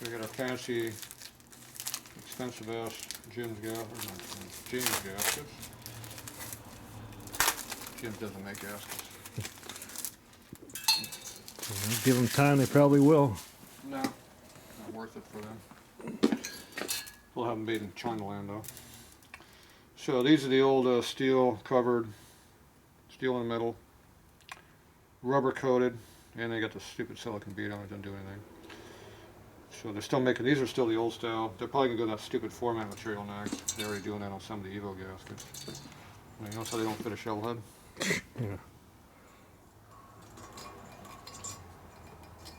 We got a fancy, expensive ass James gaskets. Jim doesn't make gaskets. Give them time, they probably will. No, not worth it for them. We'll have them made in Chinaland though. So these are the old steel covered, steel and metal, rubber coated, and they got the stupid silicone bead on it, doesn't do anything. So they're still making, these are still the old style. They're probably gonna go that stupid format material next. They're already doing that on some of the Evo gaskets. I mean, you know, so they don't fit a shovel head. Yeah.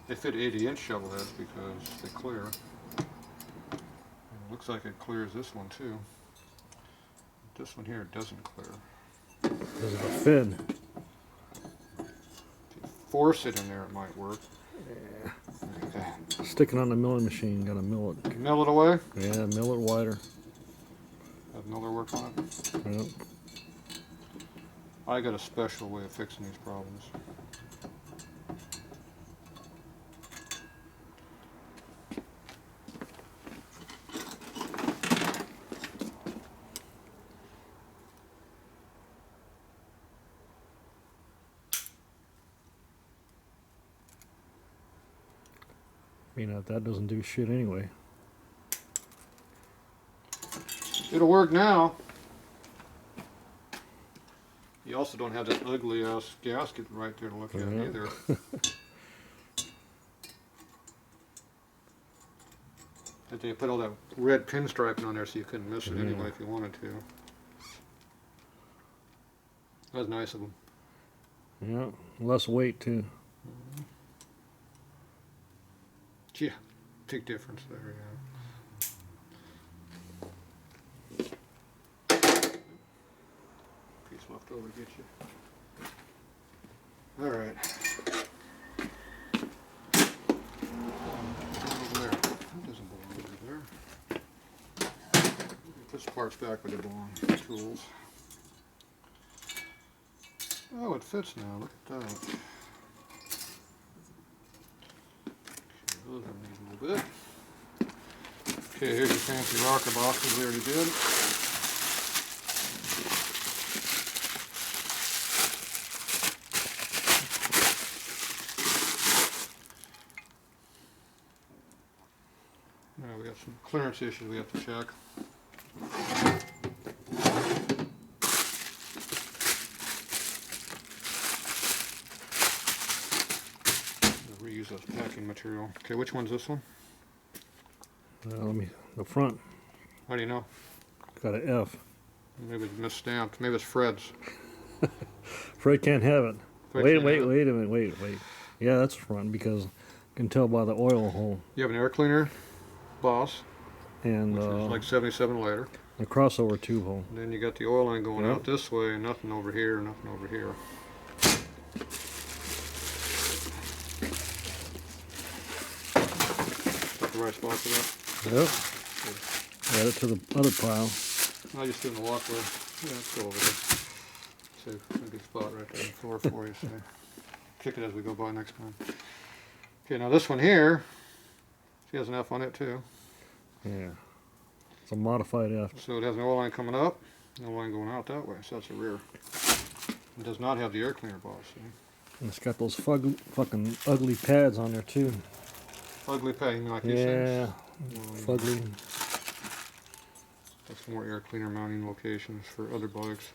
They fit 80-inch shovel heads because they clear. And it looks like it clears this one too. This one here doesn't clear. Because of the fin. If you force it in there, it might work. Yeah. Okay. Stick it on the milling machine, gotta mill it. Mill it away? Yeah, mill it wider. Have Miller work on it? Yep. I got a special way of fixing these problems. You know, that doesn't do shit anyway. It'll work now. You also don't have that ugly ass gasket right there to look at either. But they put all that red pinstriping on there so you couldn't miss it anyway if you wanted to. That was nice of them. Yeah, less weight too. Yeah, big difference there, yeah. Piece left over to get you. All right. Over there. That doesn't belong over there. Put the parts back where they belong. Tools. Oh, it fits now. Look at that. Those are need a little bit. Okay, here's your fancy rocker boxes we already did. Now we got some clearance issues we have to check. Reuse those packing material. Okay, which one's this one? The front How do you know? got an F. Maybe it's misstamped. Maybe it's Fred's. Fred can't have it. Fred Wait can't a have it. minute, wait. Yeah, that's front because you can tell by the oil hole. You have an air cleaner, Boss, And which is like 77 later. the crossover tube hole. And then you got the oil line going Yep. out this way, and nothing over here, nothing over here. Got the right spot for that? Yep. Add it to the other pile. I just do in the walkway. Yeah, let's go over there. See, a good spot right there on the floor for you. So kick it as we go by next time. Okay, now this one here, she has an F on it too. Yeah. It's a modified F. So it has an oil line coming up, and an oil line going out that way. So that's a rear. It does not have the air cleaner boss. See? And it's got those fucking ugly pads on there too. Ugly pad, like these Yeah. things. Fugly. That's more air cleaner mounting locations for other bikes.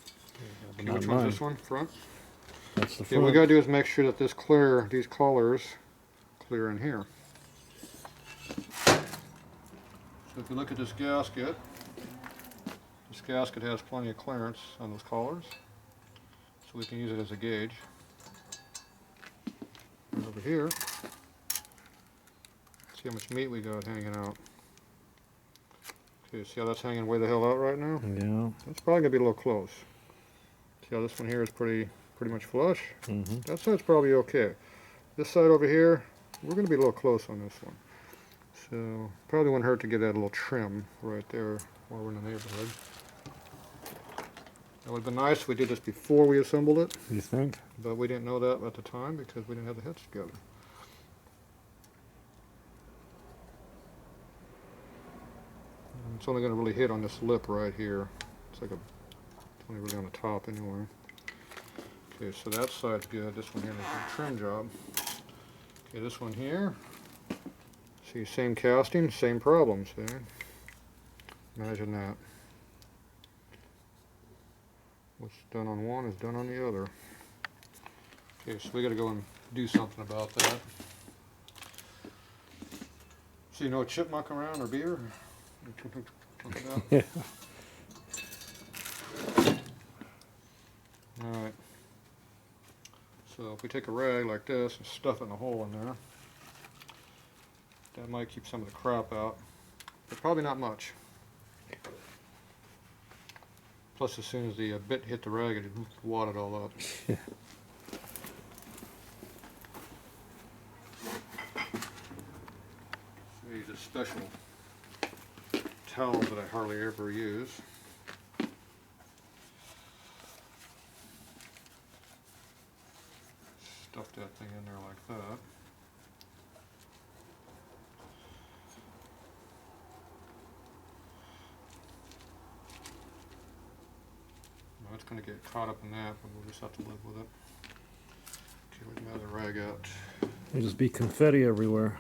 Okay, Not which mine. one's this one? Front? That's the Okay, front. what we gotta do is make sure that these collars clear in here. So if you look at this gasket has plenty of clearance on those collars, so we can use it as a gauge. And over here, see how much meat we got hanging out. Okay, see how that's hanging way the hell out right now? Yeah. That's probably gonna be a little close. See how this one here is pretty much flush? Mm-hmm. That side's probably okay. This side over here, we're gonna be a little close on this one. So probably wouldn't hurt to get that little trim right there while we're in the neighborhood. It would have been nice if we did this before we assembled it, You think? but we didn't know that at the time because we didn't have the heads together. it's only going to really hit on this lip right here. It's like it's only really on the top anyway. Okay, so that side's good. This one here is a trim job. Okay, this one here. See, same casting, same problems. See? Imagine that. What's done on one is done on the other. Okay, so we got to go and do something about that. See, no chipmunk around or beer? Yeah. Alright. So if we take a rag like this and stuff it in a hole in there, that might keep some of the crap out, but probably not much. Plus, as soon as the bit hit the rag, it wadded all up. Yeah. These are special towels that I hardly ever use. Stuff that thing in there like that. Now it's going to get caught up in that, but we'll just have to live with it. Okay, where's my other rag at? There'll just be confetti everywhere.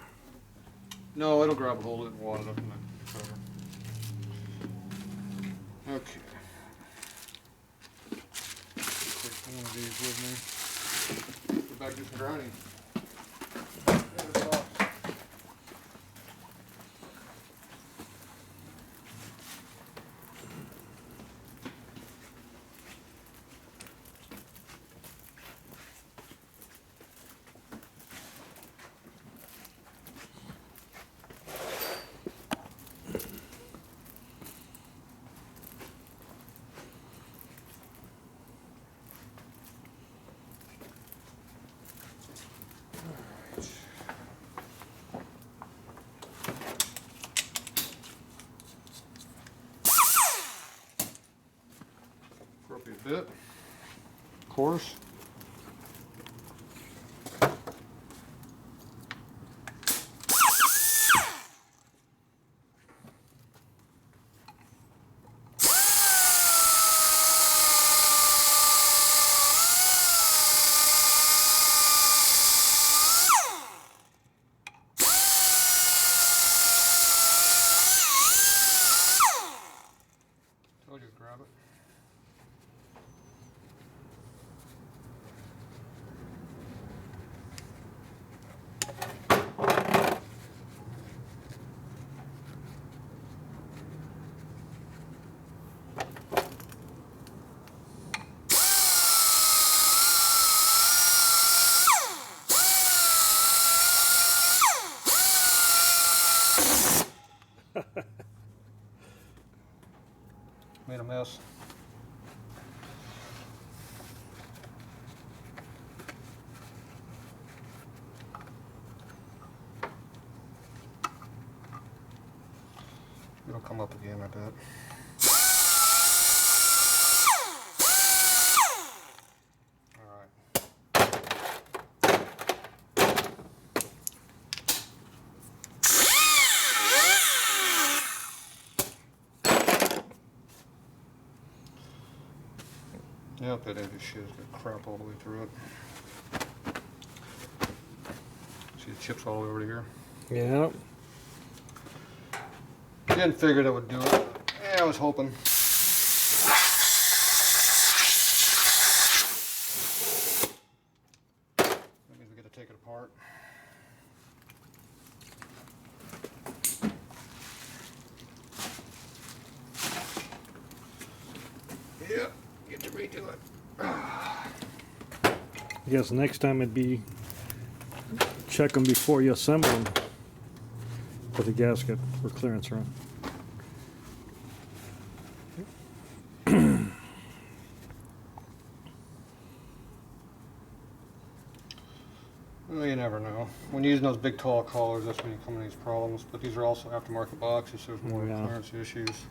No, it'll grab a hold of it and wad it up in the cover. Okay. Take one of these with me. Go back to some grinding. Appropriate bit, of course. Told you to grab it. Made a mess. It'll come up again, I bet. Yep, that heavy shit's got crap all the way through it. See the chips all over here? Yeah. Didn't figure that would do it. Yeah, I was hoping. That means we get to take it apart. Yep, get to redo it. I guess next time it'd be check them before you assemble them for the gasket for clearance run. Well, you never know. When you're using those big tall collars, that's when you come into these problems. But these are also aftermarket boxes, so there's more Yeah. clearance issues.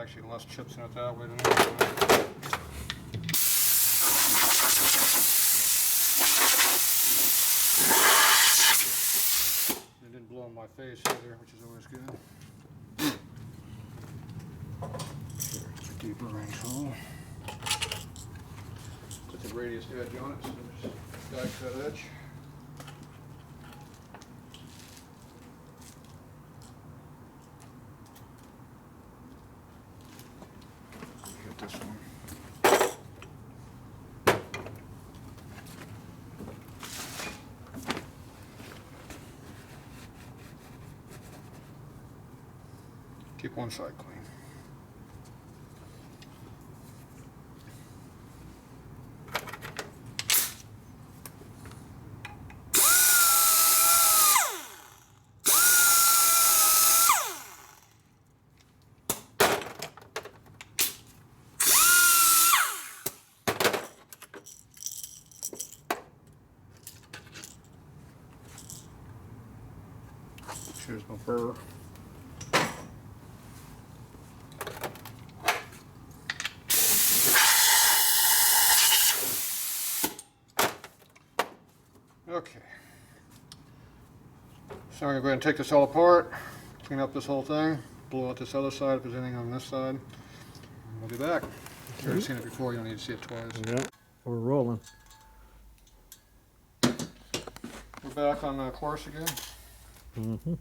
actually less chips in it that way than that way. It didn't blow in my face either, which is always good. Here's a deeper wrench hole. Put the radius edge on it, so there's die cut edge. Get this one. Keep one side clean. There's no burr. Okay. So I'm going to go ahead and take this all apart, clean up this whole thing, blow out this other side if there's anything on this side. And we'll be back. You've already seen it before, you don't need to see it twice. Yeah, we're rolling. We're back on the course again. Mm-hmm.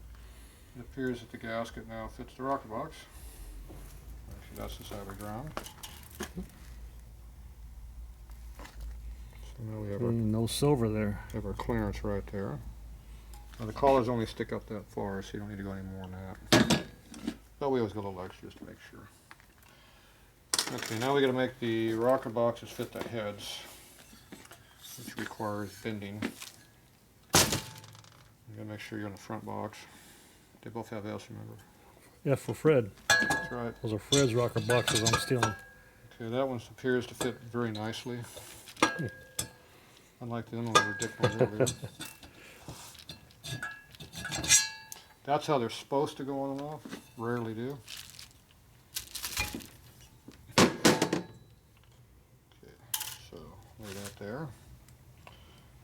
It appears that the gasket now fits the rocker box. Actually, that's the side we ground. So now we have No silver there. our clearance right there. Now the collars only stick up that far, so you don't need to go any more than that. But we always go a little extra just to make sure. Okay, now we got to make the rocker boxes fit the heads, which requires bending. You got to make sure you're in the front box. They both have S, remember? Yeah, for Fred. That's right. Those are Fred's rocker boxes I'm stealing. Okay, that one appears to fit very nicely. Unlike the other one we were dicking on earlier. That's how they're supposed to go on and off. Rarely do. Okay, so lay that there.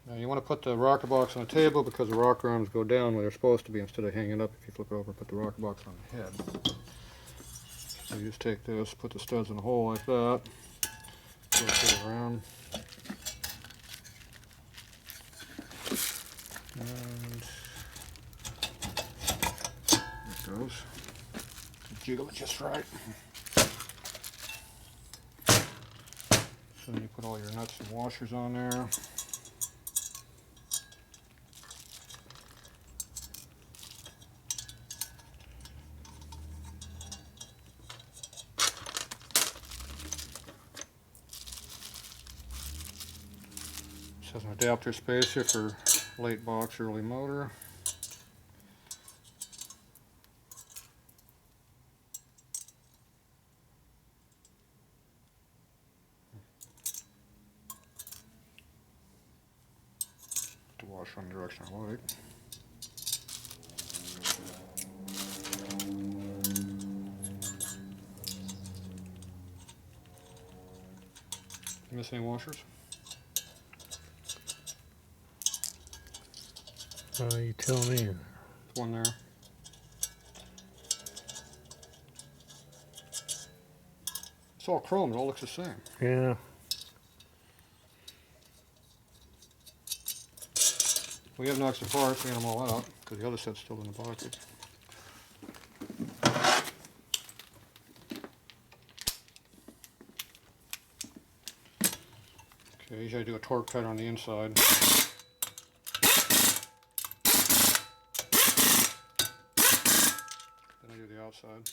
Now you want to put the rocker box on the table because the rocker arms go down where they're supposed to be instead of hanging up if you flip it over and put the rocker box on the head. So you just take this, put the studs in a hole like that, rotate it around. And there it goes. Jiggle it just right. So then you put all your nuts and washers on there. This has an adapter spacer for late box, early motor. To wash one direction I like. You miss any washers? You tell me. There's one there. It's all chrome, it all looks the same. Yeah. We have knocks apart, clean them all out, because the other set's still in the bucket. Okay, usually I do a torque cut on the inside. Then I do the outside.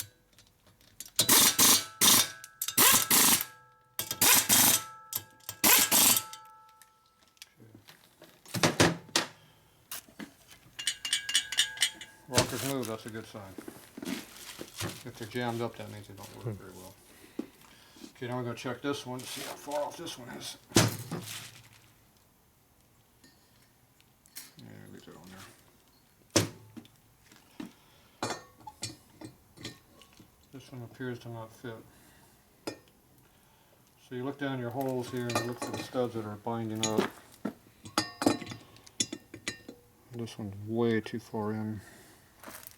Rockers move, that's a good sign. If they're jammed up, that means they don't work very well. Okay, now we're going to check this one to see how far off this one is. Yeah, leave that on there. This This one appears to not fit. So you look down your holes here and look for the studs that are binding up. This one's way too far in.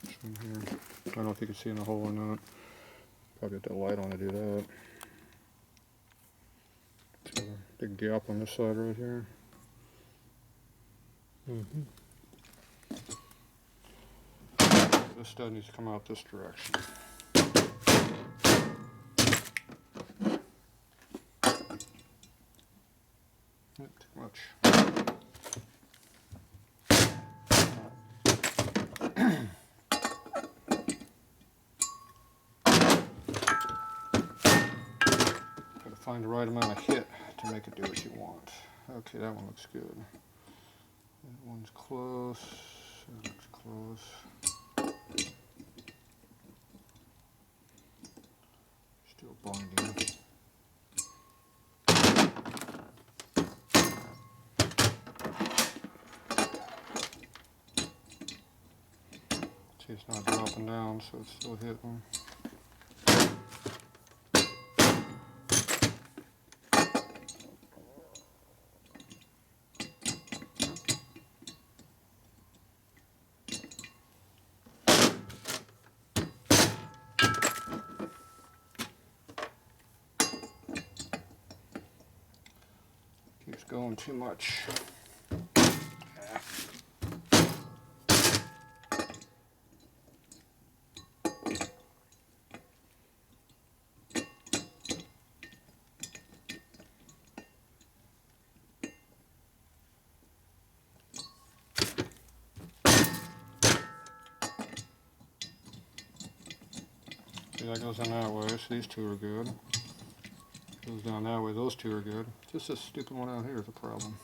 This one here. I don't know if you can see in the hole or not. Probably get the light on to do that. So big gap on this side right here. Mm-hmm. This stud needs to come out this direction. Not too much. Gotta find the right amount of hit to make it do what you want. Okay, that one looks good. That one's close. That looks close. Still binding. See, it's not dropping down, so it's still hitting. Keeps going too much. See, that goes in that way, so these two are good. Goes down that way, those two are good. Just this stupid one out here is a problem.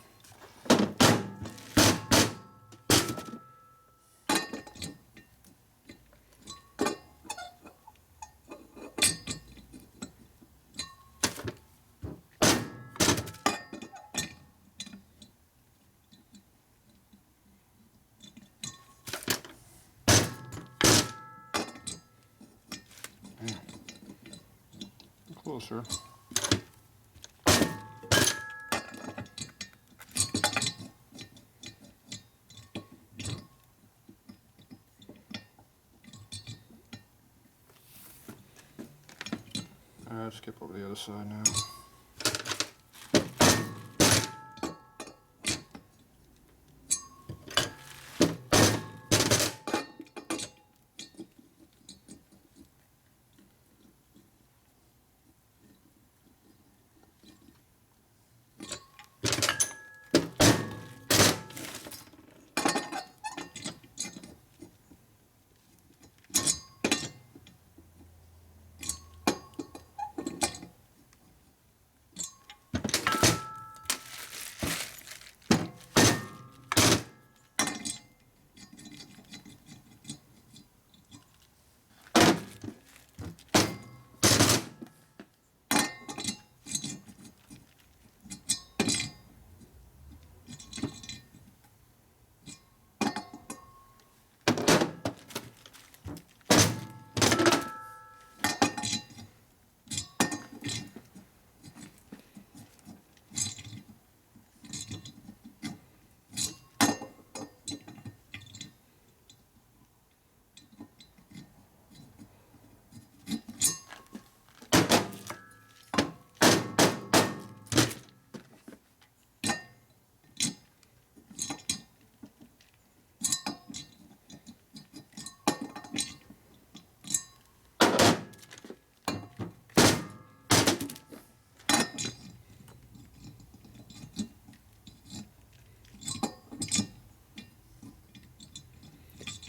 Closer. Alright, skip over the other side now.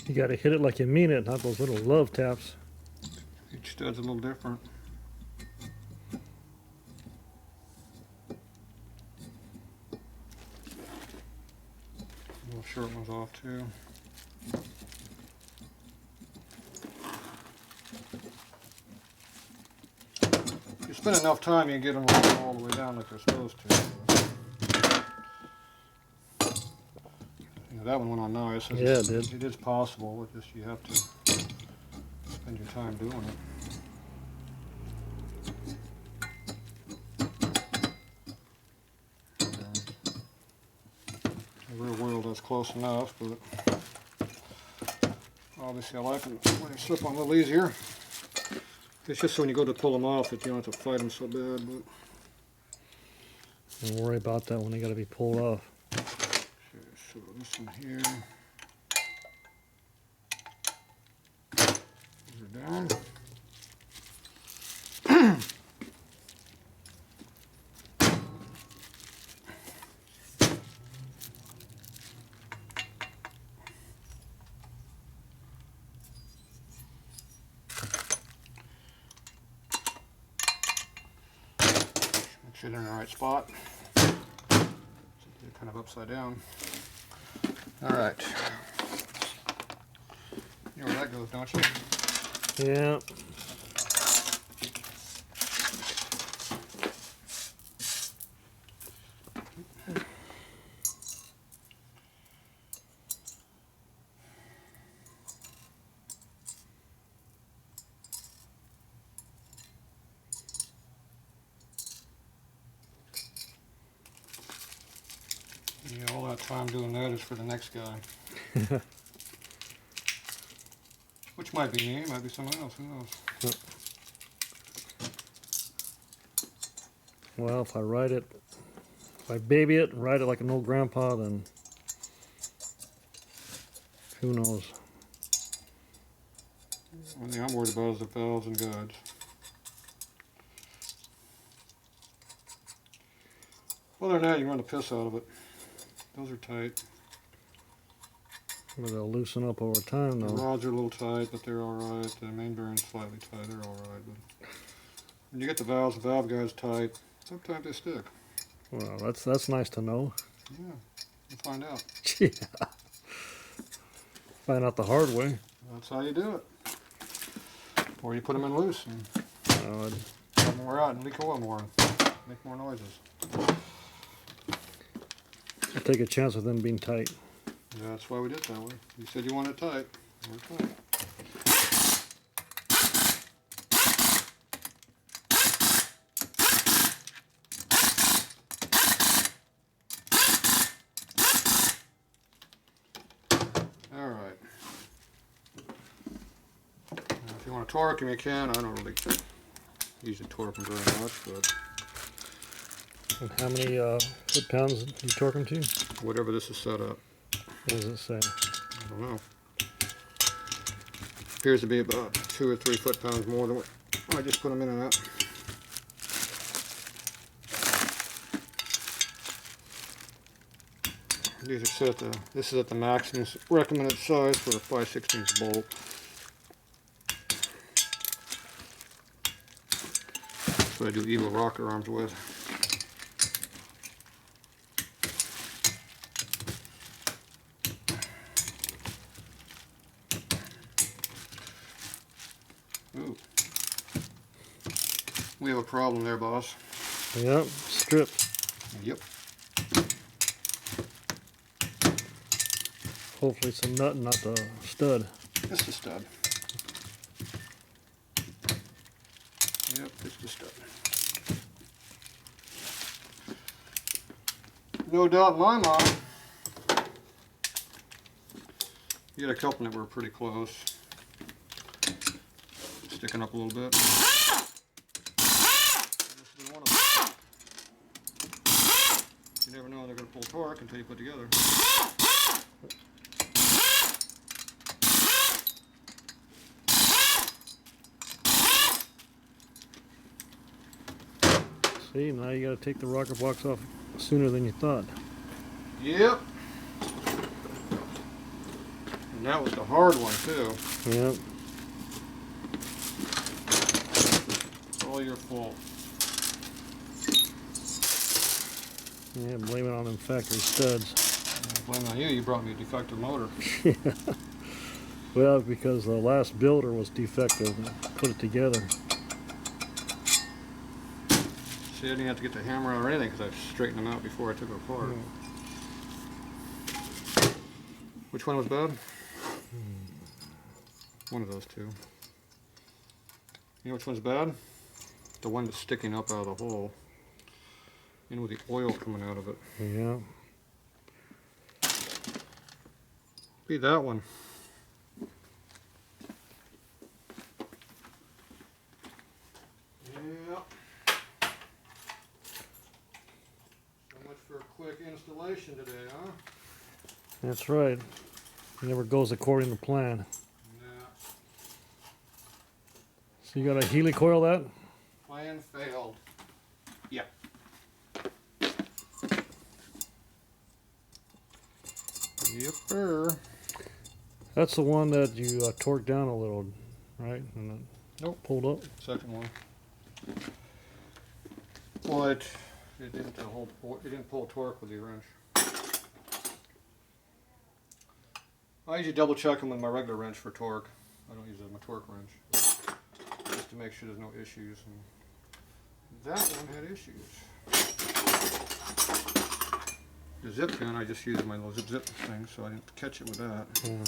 You gotta hit it like you mean it, not those little love taps. Each stud's a little different. Little short one's off too. If you spend enough time, you can get them all the way down like they're supposed to. That one went on nice. Yeah, it did. It is possible. It just you have to spend your time doing it. that's close enough, but obviously I like them when they slip on a little easier. It's just so when you go to pull them off that you don't have to fight them so bad. But Don't worry about that when they got to be pulled off. okay, so this one here. These are down. Make sure they're in the right spot. So they're kind of upside down. All right. You know where that goes, don't you? Yeah. Yeah, all that time doing that is for the next guy. Which might be me, might be someone else, who knows? Well, if I ride it, if I baby it and ride it like an old grandpa, then who knows? One thing I'm worried about is the valves and guides. Other than that, you run the piss out of it. Those are tight. But they'll loosen up over time, The though. rods are a little tight, but they're alright. The main bearing's slightly tight, they're alright. But when you get the valves and valve guides tight, sometimes they stick. Well, that's nice to know. Yeah, you'll find out. Yeah. Find out the hard way. That's how you do it. Or you put them in loose and Uh, let them wear out and leak oil more and make more noises. I take a chance with them being tight. Yeah, that's why we did it that way. You said you want it tight. We're tight. Alright. If you want to torque them, you can. I don't really use the torque them very much, but And how many foot-pounds do you torque them to? whatever this is set up, What does it say? I don't know. Appears to be about 2 or 3 foot-pounds more than what I just put them in and out. These are set at the, this is at the maximum recommended size for a 5/16 bolt. That's what I do evil rocker arms with. Ooh. We have a problem there, boss. Yep, strip. Yep. Hopefully it's a nut and not the stud. Just the stud. Yep, just the stud. No doubt in my mind. You had a couple that were pretty close. Sticking up a little bit. This is one of them. You never know they're going to pull torque until you put together. See, now you got to take the rocker box off sooner than you thought. Yep. And that was the hard one too. Yep. It's all your fault. Yeah, blame it on them factory studs. Blame on you. You brought me a defective motor. Well, because the last builder was defective and put it together. See, I didn't have to get the hammer out or anything because I straightened them out before I took it apart. Which one was bad? One of those two. You know which one's bad? The one that's sticking up out of the hole. You know, with the oil coming out of it. Yeah. Be that one. Yeah. So much for a quick installation today, huh? That's right. Never goes according to plan. Yeah. So you got to helicoil that? Plan failed. Yeah. Yepper. That's the one that you torqued down a little, right? And then Nope. pulled up. Second one. Well, it didn't hold. It didn't pull torque with the wrench. I usually double check them with my regular wrench for torque. I don't use it as my torque wrench, just to make sure there's no issues. And that one had issues. The zip gun, I just used my little zip thing, so I didn't catch it with that. Yeah.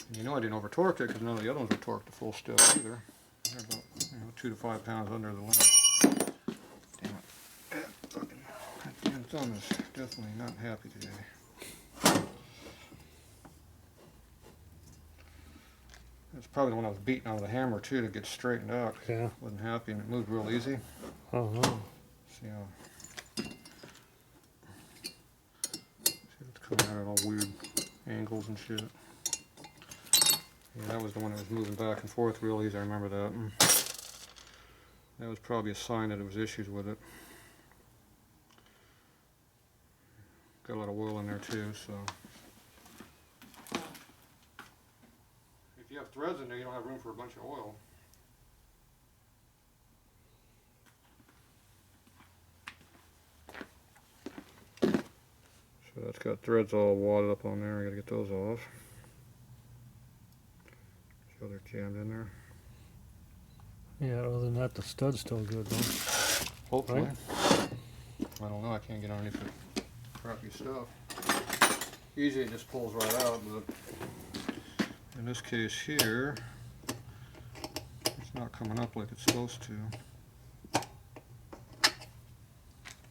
And you know I didn't over torque it because none of the other ones were torqued to full still either. They're about 2 to 5 pounds under the limit. Damn it! That damn thumb is definitely not happy today. It's probably the one I was beating on with a hammer too to get straightened out. Yeah. Wasn't happy and it moved real easy. See how it's coming out at all weird angles and shit. Yeah, that was the one that was moving back and forth real easy. I remember that. And that was probably a sign that there was issues with it. Got a lot of oil in there too, so. If you have threads in there, you don't have room for a bunch of oil. So that's got threads all wadded up on there. I gotta get those off. So they're jammed in there. Yeah, other than that, the stud's still good, though. Hopefully. Right? I don't know. I can't get underneath the crappy stuff. Usually it just pulls right out, but in this case here, it's not coming up like it's supposed to.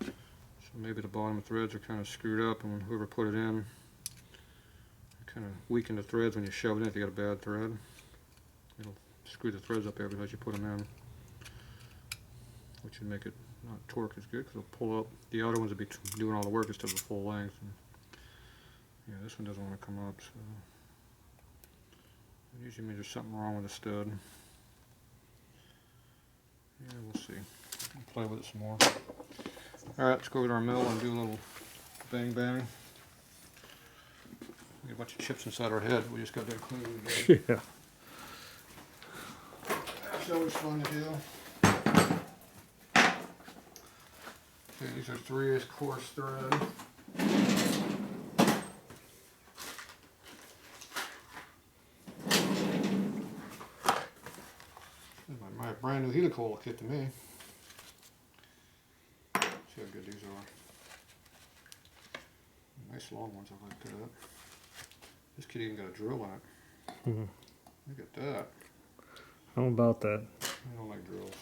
So maybe the bottom of threads are kind of screwed up, and when whoever put it in, kind of weaken the threads when you shove it in if you got a bad thread. It'll screw the threads up every time you put them in, which would make it not torque as good because it'll pull up. The other ones would be doing all the work instead of the full length. And yeah, this one doesn't want to come up, so it usually means there's something wrong with the stud. Yeah, we'll see. We'll play with it some more. Alright, let's go over to our mill and do a little bang bang. We got a bunch of chips inside our head. We just got that clean today. Yeah. That's always fun to do. Okay, these are 3/8 coarse thread. My brand new Helicoil kit to me. See how good these are. Nice long ones, I like that. This kit even got a drill in it. Mm-hmm. Look at that. How about that? I don't like drills.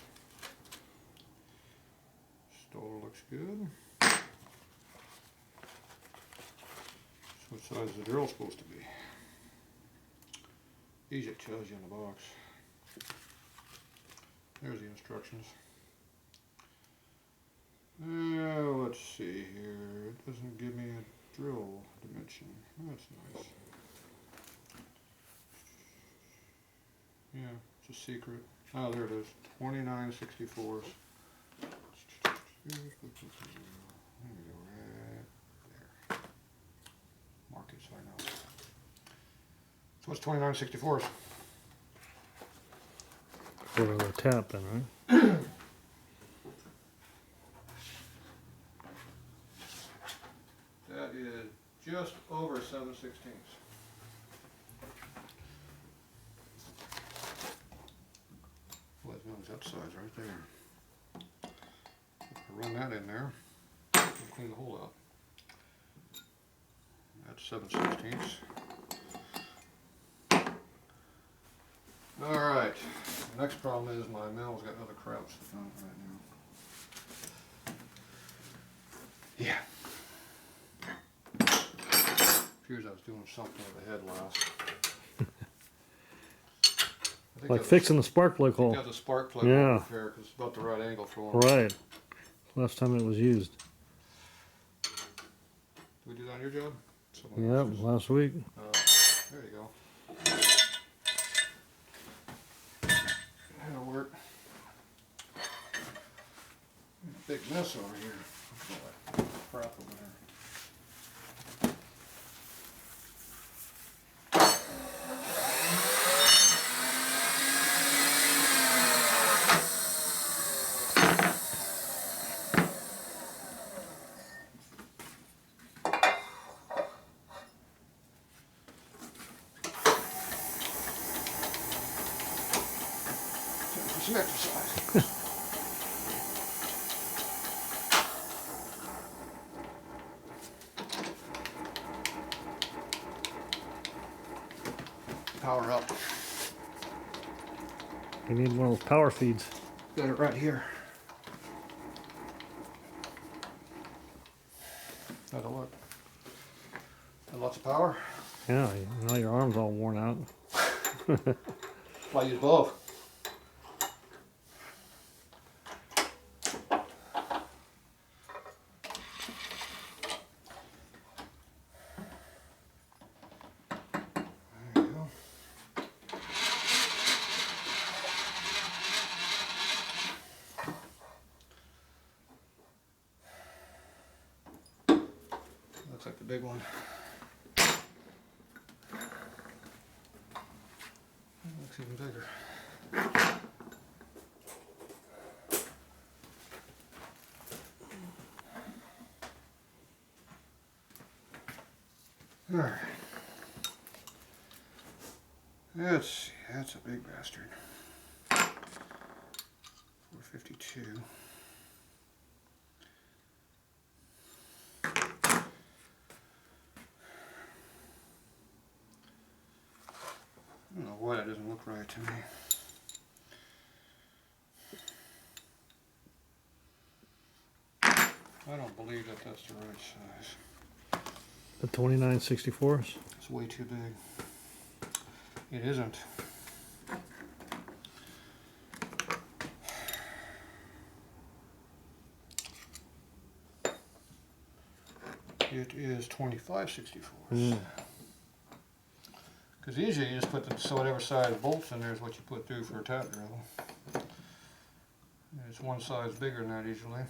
Stoller looks good. So what size is the drill supposed to be? Usually it tells you in the box. There's the instructions. Let's see here. It doesn't give me a drill dimension. That's nice. Yeah, it's a secret. Oh, there it is. 29/64. There we go, right there. Mark it so I know. So what's 29/64? For the tap, then, right? That is just over 7/16. Well, it's that size right there. Run that in there. Clean the hole out. That's 7/16. All right. The next problem is my mill's got other crap stuff on it right now. Yeah. confused. I was doing something with the head last. I think Like that was- fixing the spark plug hole. Got the spark plug Yeah. repair because it's about the right angle for one. Right. Last time it was used. Did we do that on your job? Someone Yep, else's. last week. There you go. That'll work. Big mess over here. Look at all that crap over there. Some exercise. Power up. You need one of those power feeds. Got it right here. That'll look. Got lots of power. Yeah, now your arm's all worn out. I use both. There you go. Looks like the big one. Looks even bigger. All right. Let's see, that's a big bastard. 452. I don't know why that doesn't look right to me. I don't believe that that's the right size. The 2964s. It's way too big. It isn't. It is 2564s. Mm. Because usually you just put the, so whatever size bolts in there is what you put through for a tap drill. And it's one size bigger than that usually,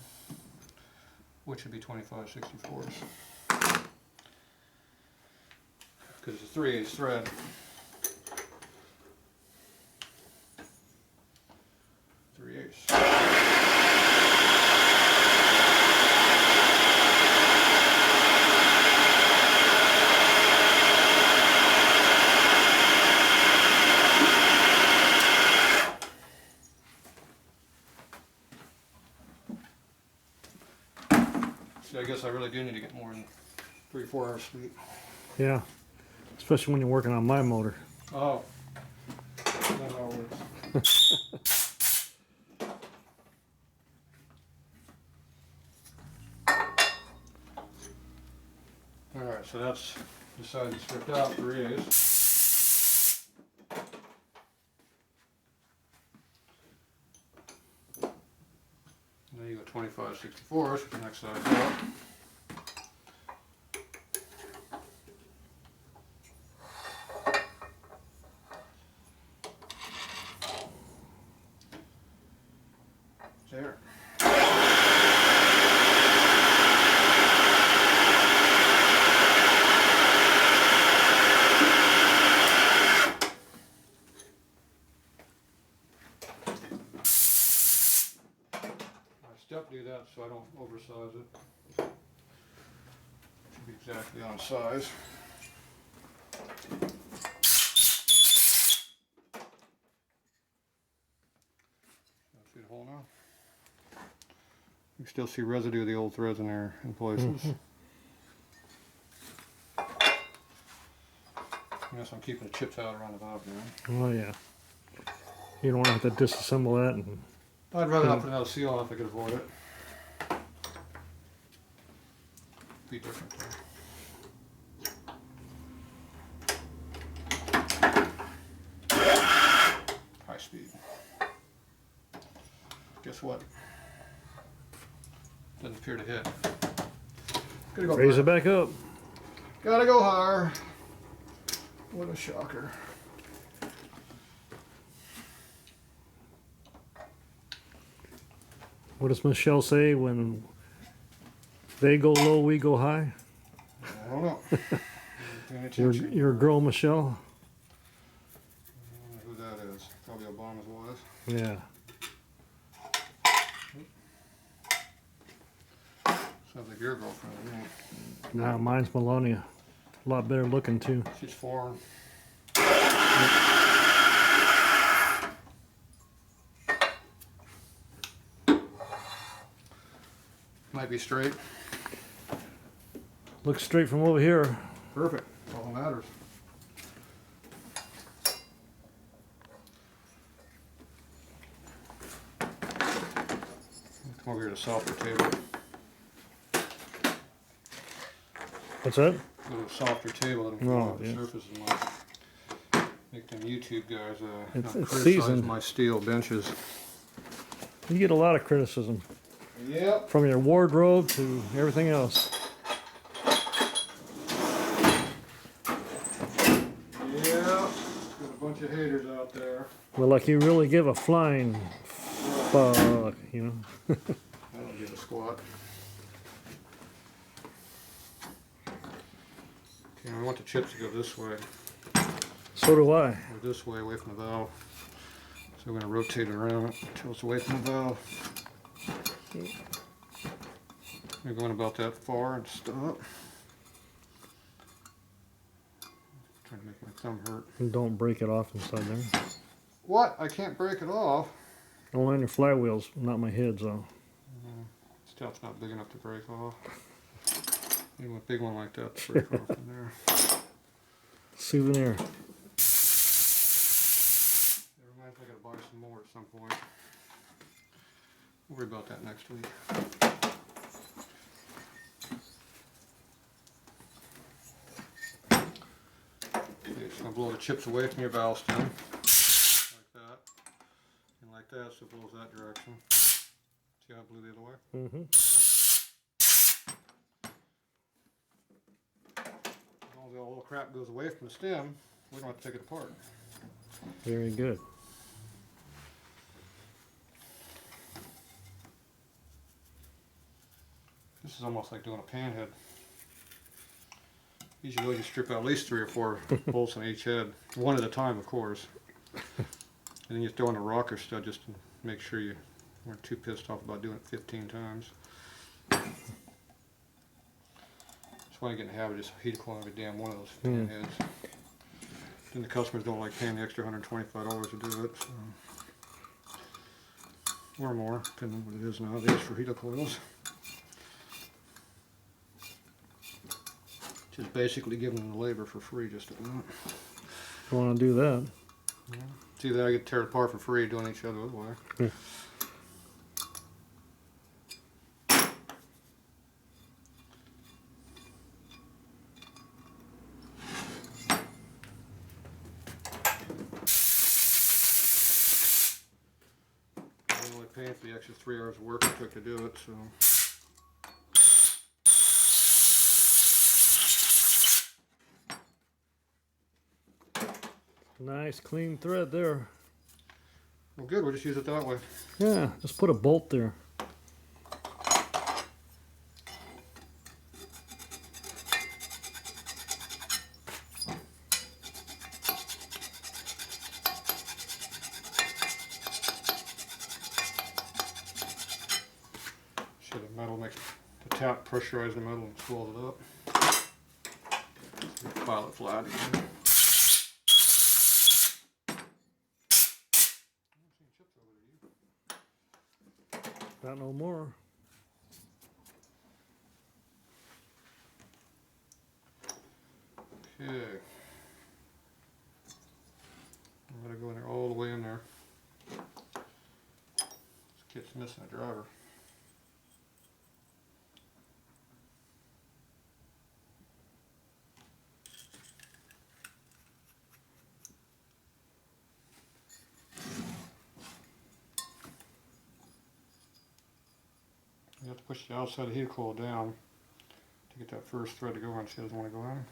which would be 2564s. Because it's a 3/8 thread. See, I guess I really do need to get more than 3-4 hours sleep. Yeah. Especially when you're working on my motor. Oh. That all works. Alright, so that's the side that's stripped out, 3/8. Then you go 25/64, which is the next size out. There. Step do that so I don't oversize it. Should be exactly on size. See the hole now? You can still see residue of the old threads in there in places. Yes, I'm keeping the chips out around the valve now. Oh yeah. You don't want to have to disassemble that. And I'd rather not put another seal on if I could avoid it. Be different though. guess what? Doesn't appear to hit. Gotta go Raise higher. it back up. Gotta go higher. What a shocker. What does Michelle say when they go low, we go high? I don't know. Paying Your attention. your girl Michelle. I don't know who that is. Probably Obama's wife. Yeah. Sounds like your girlfriend. To me. Nah, mine's Melania. A lot better looking too. She's foreign. Might be straight. Looks straight from over here. Perfect. That's all that matters. Come over here to softer table. What's that? A little softer table than Oh, the yeah. surface as much. Make them YouTube guys It's not criticize seasoned. my steel benches. You get a lot of criticism Yep. from your wardrobe to everything else. Yep. Got a bunch of haters out there. Well, like you really give a flying fuck, you know. I don't give a squat. Okay, I want the chips to go this way, So do I. or this way, away from the valve. So we're going to rotate it around until it's away from the valve. We're going about that far and stop. Trying to make my thumb hurt. And don't break it off inside there. What? I can't break it off. Only on your flywheels, not my head, so. Stuff's not big enough to break off. Even a big one like that to break off in there. Souvenir. It reminds me I gotta buy some more at some point. We'll worry about that next week. Okay, just gonna blow the chips away from your valve stem. Like that. And like that, so it blows that direction. See how it blew the other way? Mm-hmm. As long as all the little crap goes away from the stem, we don't have to take it apart. Very good. This is almost like doing a pan head. Usually you strip out at least 3 or 4 bolts on each head, one at a time, of course. And then you throw in a rocker stud just to make sure you weren't too pissed off about doing it 15 times. That's why I get in the habit of just Helicoil every damn one of those pan heads. Then the customers don't like paying the extra $125 to do it, so. Or more, depending on what it is nowadays for Helicoils. Just basically giving them the labor for free just to do it. You want to do that? See that I get tear it apart for free doing each other other way. Yeah. I'm only paying for the extra 3 hours of work it took to do it, so. Nice clean thread there. Well, good. We'll just use it that way. Yeah, just put a bolt there. So the metal makes the tap pressurize the metal and swells it up. File it flat again. Not no more. Okay. I'm gonna go in there all the way in there. This kit's missing a driver. push the outside of the helicoil down to get that first thread to go in. She doesn't want to go in.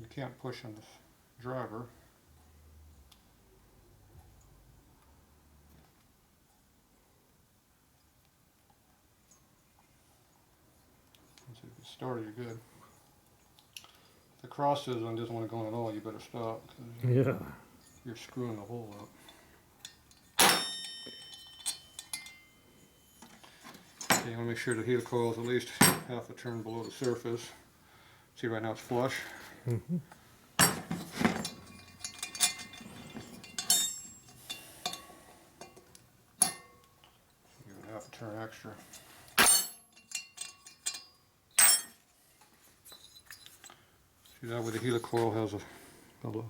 You can't push on this driver. Once you get started, you're good. If the cross scissors one doesn't want to go in at all, you better stop, because Yeah. you're screwing the hole up. Okay, you want to make sure the helicoil is at least half a turn below the surface. See, right now it's flush. Mm-hmm. Give it half a turn extra. See, that way the helicoil has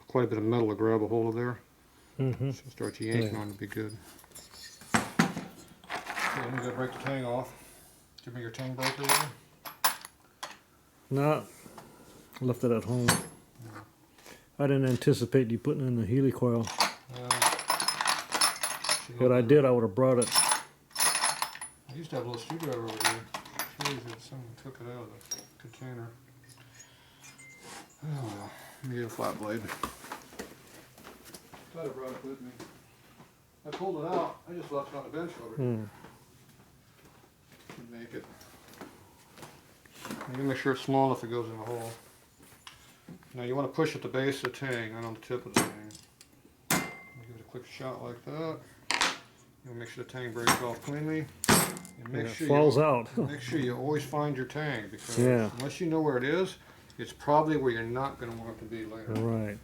quite a bit of metal to grab a hold of there. Mm-hmm. So start yanking Yeah. on to be good. Okay, I'm going to break the tang off. Give me your tang breaker with you. No, left it at home. I didn't anticipate you putting in the helicoil. If I did, I would have brought it. I used to have a little screwdriver over here. Shows that someone took it out of the container. Oh well, need a flat blade. Thought I brought it with me. I pulled it out. I just left it on the bench over here. Should make it. You make sure it's small enough it goes in the hole. Now you want to push at the base of the tang, not on the tip of the tang. Give it a quick shot like that. You want to make sure the tang breaks off cleanly. And make sure it falls you, out. Make sure you always find your tang, because Yeah. unless you know where it is, it's probably where you're not going to want it to be later. Right.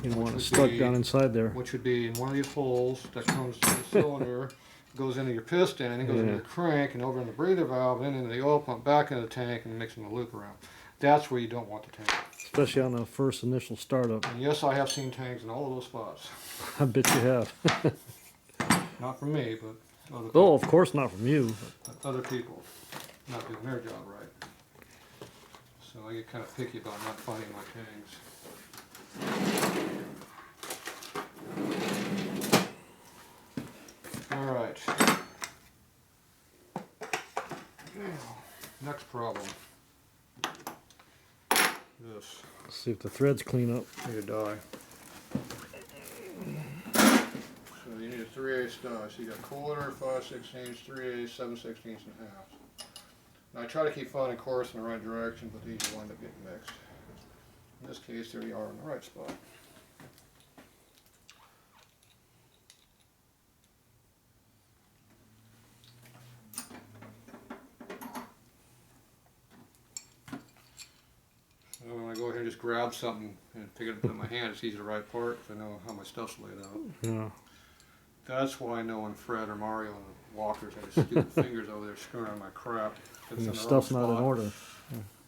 You don't Which want it would stuck be- down inside there. Which would be in one of these holes that comes to the cylinder, goes into your piston, and it goes into Yeah. your crank, and over in the breather valve, and then into the oil pump, back into the tank, and mixing the loop around. That's where you don't want the tank. Especially on the first initial startup. And yes, I have seen tanks in all of those spots. I bet you have. Not from me, but other Oh, people. of course not from you. But other people not doing their job right. So I get kind of picky about not finding my tanks. All right. Now, next problem. This. Let's see if the threads clean up. Need a die. So you need a 3/8 die. So you got 1/4, 5/16, 3/8, 7/16 and a half. Now I try to keep finding course in the right direction, but these will wind up getting mixed. In this case, there you are in the right spot. So when I go ahead and just grab something and pick it up in my hand, it's easy to write part because I know how my stuff's laid out. Yeah. That's why I know when Fred or Mario and the walkers have his stupid fingers over there screwing on my crap. It's in And the the wrong stuff's not in spot. order.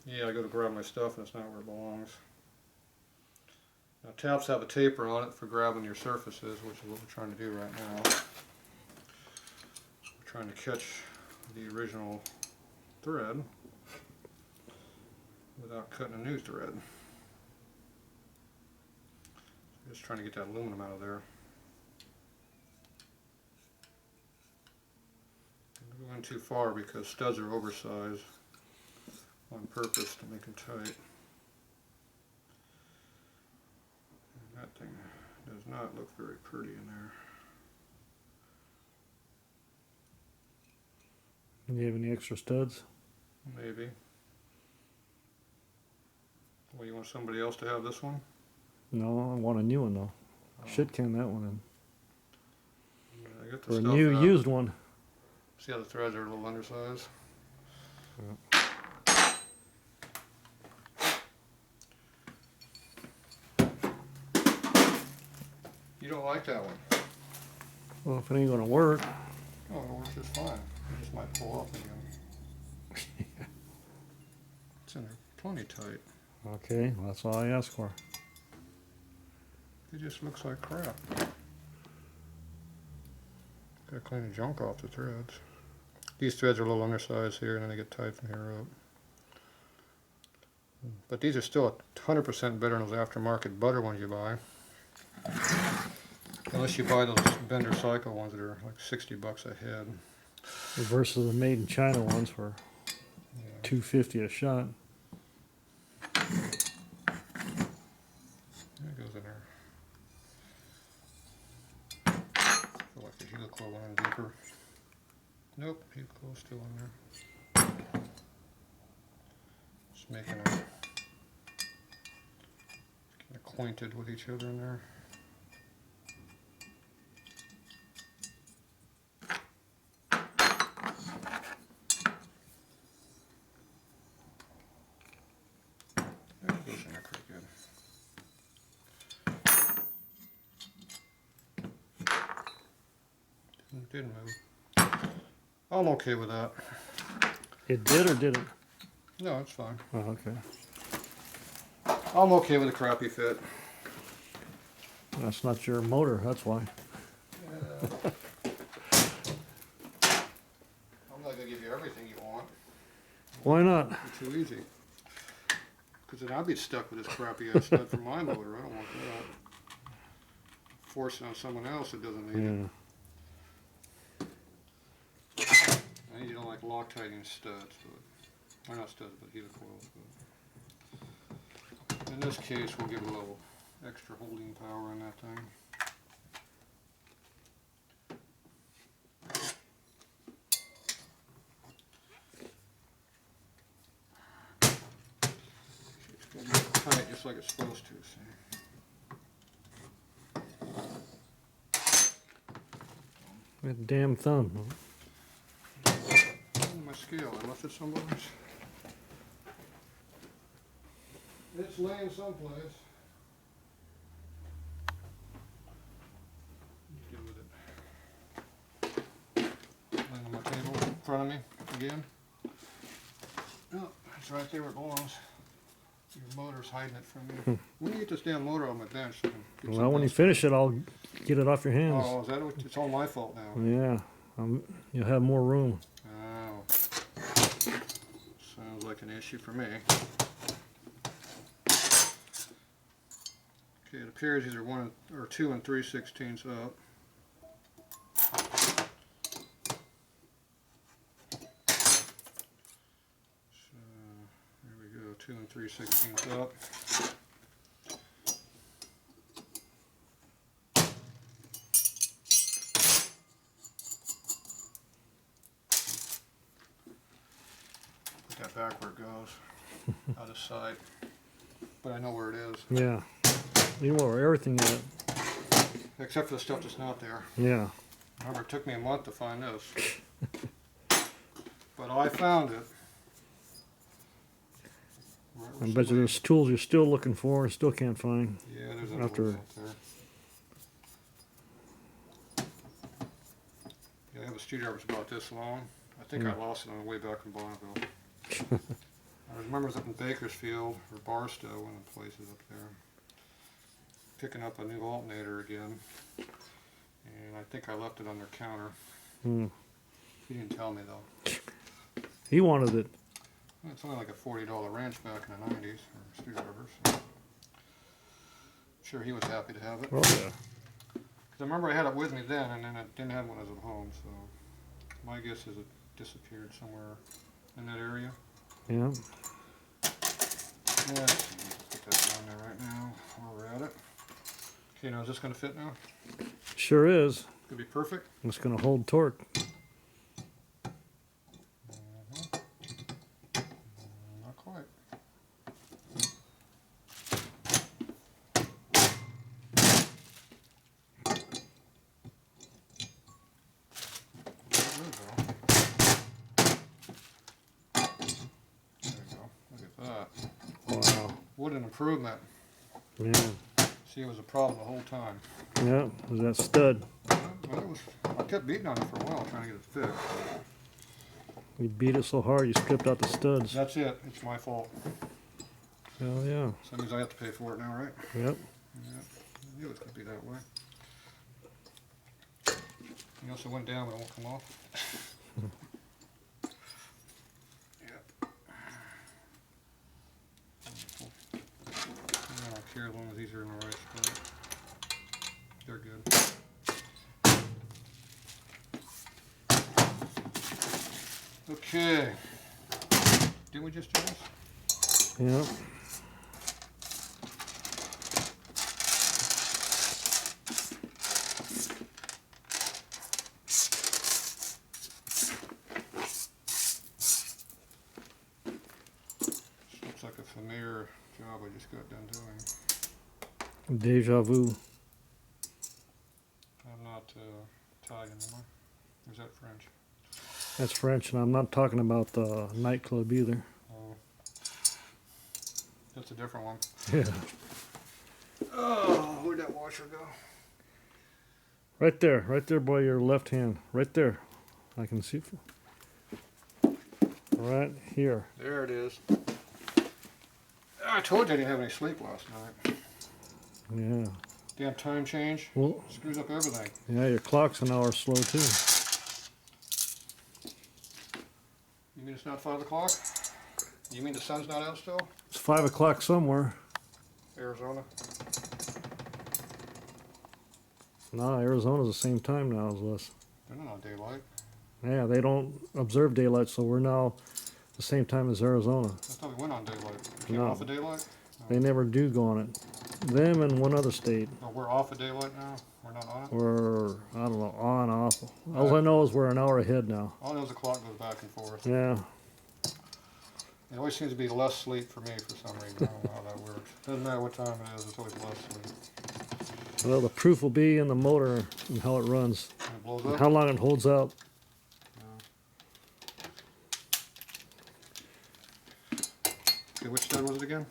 Yeah, I go to grab my stuff and it's not where it belongs. Now taps have a taper on it for grabbing your surfaces, which is what we're trying to do right now. We're trying to catch the original thread without cutting a new thread. Just trying to get that aluminum out of there. Don't go in too far because studs are oversized on purpose to make them tight. And that thing does not look very pretty in there. Do you have any extra studs? Maybe. Well, you want somebody else to have this one? No, I want a new one though. Oh. Should can that one Yeah, I got the in. Or a stuff new out. used one. See how the threads are a little undersized? You don't like that one? Well, if it ain't gonna work. Oh, it works just fine. It just might pull off again. It's in there plenty tight. Okay, well, that's all I asked for. It just looks like crap. Gotta clean the junk off the threads. These threads are a little undersized here and then they get tight from here up. But these are still 100% better than those aftermarket butter ones you buy. Unless you buy those Bender Cycle ones that are like $60 a head. versus the made in China ones for Yeah. $250 a shot. There it goes in there. I feel like the Helicoil went in deeper. Nope, Helicoil's still in there. Just making it getting acquainted with each other in there. There it goes in there pretty good. It didn't move. I'm okay with that. It did or didn't? No, it's fine. Oh, okay. I'm okay with a crappy fit. That's not your motor, that's why. I'm not gonna give you everything you want. Why not? It's too easy. Because then I'd be stuck with this crappy ass stud for my motor. I don't want that. Force it on someone else that doesn't need it. Yeah. I need you don't like Loctiting studs, but or not studs, but helicoils. But in this case, we'll give it a little extra holding power on that thing. It's gonna be tight just like it's supposed to. See. That damn thumb. My scale, I left it somewhere. It's laying someplace. Deal with it. Laying on my table in front of me again. Oh, it's right there where it belongs. Your motor's hiding it from you. When do you get this damn motor on my bench? So I can get Well, some when you dust? finish it, I'll get it off your hands. Oh, is that what? It's all my fault now. Yeah, you'll have more room. Oh. Sounds like an issue for me. Okay, it appears these are 2 3/16 up. So there we go, 2 3/16 up. Put that back where it goes, out of sight. But I know where it is. Yeah, you know where everything is. Except for the stuff that's not there. Yeah. Remember, it took me a month to find this. But I found it. Right I where bet you somebody- there's tools you're still looking for and still can't find. Yeah, there's a after- little out there. Yeah, I have a screwdriver about this long. I think I lost it on the way back from Bonneville. I remember it was up in Bakersfield or Barstow, one of the places up there. Picking up a new alternator again. And I think I left it on their counter. Hmm. He didn't tell me though. He wanted it. Well, it's only like a $40 wrench back in the 90s, or screwdriver, so I'm sure he was happy to have it. Oh yeah. Because I remember I had it with me then, and then I didn't have one as at home, so my guess is it disappeared somewhere in that area. Yeah. Yeah, let's put that down there right now while we're at it. Okay, now is this going to fit now? Sure is. Could be perfect. It's gonna hold torque. Not quite. There we go. Look at that. Wow. What an improvement. Yeah. See, it was a problem the whole time. Yeah. Was that stud? Well, I kept beating on it for a while trying to get it fixed. You beat it so hard you stripped out the studs. That's it. It's my fault. Hell yeah. So that means I have to pay for it now, right? Yep. Yeah. I knew it was going to be that way. You also went down, but it won't come off. Yep. Wonderful. I don't care as long as these are in the right spot. They're good. Okay. Didn't we just do this? Yeah. Looks like a familiar job I just got done doing. Deja vu. I'm not Italian, am I? Or is that French? That's French, and I'm not talking about the nightclub either. Oh. That's a different one. Yeah. Oh, where'd that washer go? Right there by your left hand. Right there. I can see. Right here. There it is. I told you I didn't have any sleep last night. Yeah. Damn time change. Well, Screws up everything. yeah, your clock's an hour slow too. You mean it's not 5 o'clock? You mean the sun's not out still? It's 5 o'clock somewhere. Arizona? No, Arizona's the same time now as us. They're not on daylight. Yeah, they don't observe daylight, so we're now the same time as Arizona. I thought we went on daylight. We came No. off of daylight? They never do go on it. Them and one other state. Oh, we're off of daylight now? We're not on it? We're, I don't know, on, off. All I know is we're an hour ahead now. All I know is the clock goes back and forth. Yeah. It always seems to be less sleep for me for some reason. I don't know how that works. Doesn't matter what time it is, it's always less sleep. Well, the proof will be in the motor and how it runs. And it blows And up? how long it holds out. Okay, which side was it again?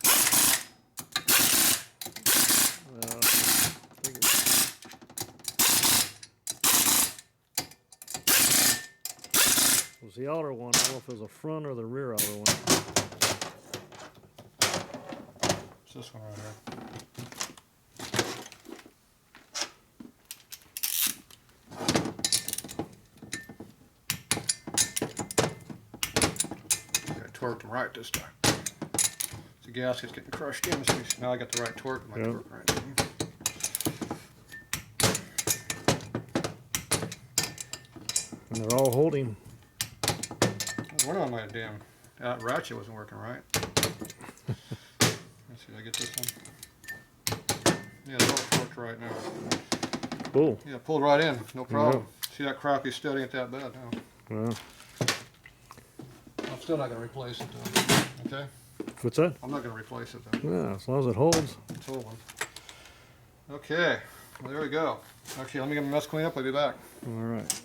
It was the outer one. I don't know if it was the front or the rear outer one. It's this one right here. I torqued them right this time. The gasket's getting crushed in, so now I got the right torque. My Yep. torque right. And they're all holding. One of my damn ratchet wasn't working right. Let's see, did I get this one? Yeah, they're all torqued right now. Cool. Yeah, pulled right in, no problem. See that crappie steady at that bed now. Well, I'm still not going to replace it though. Okay? what's that? I'm not going to replace it though. Yeah, as long as it holds. I told him. Okay, well there we go. Okay, let me get my mess cleaned up, I'll be back. All right.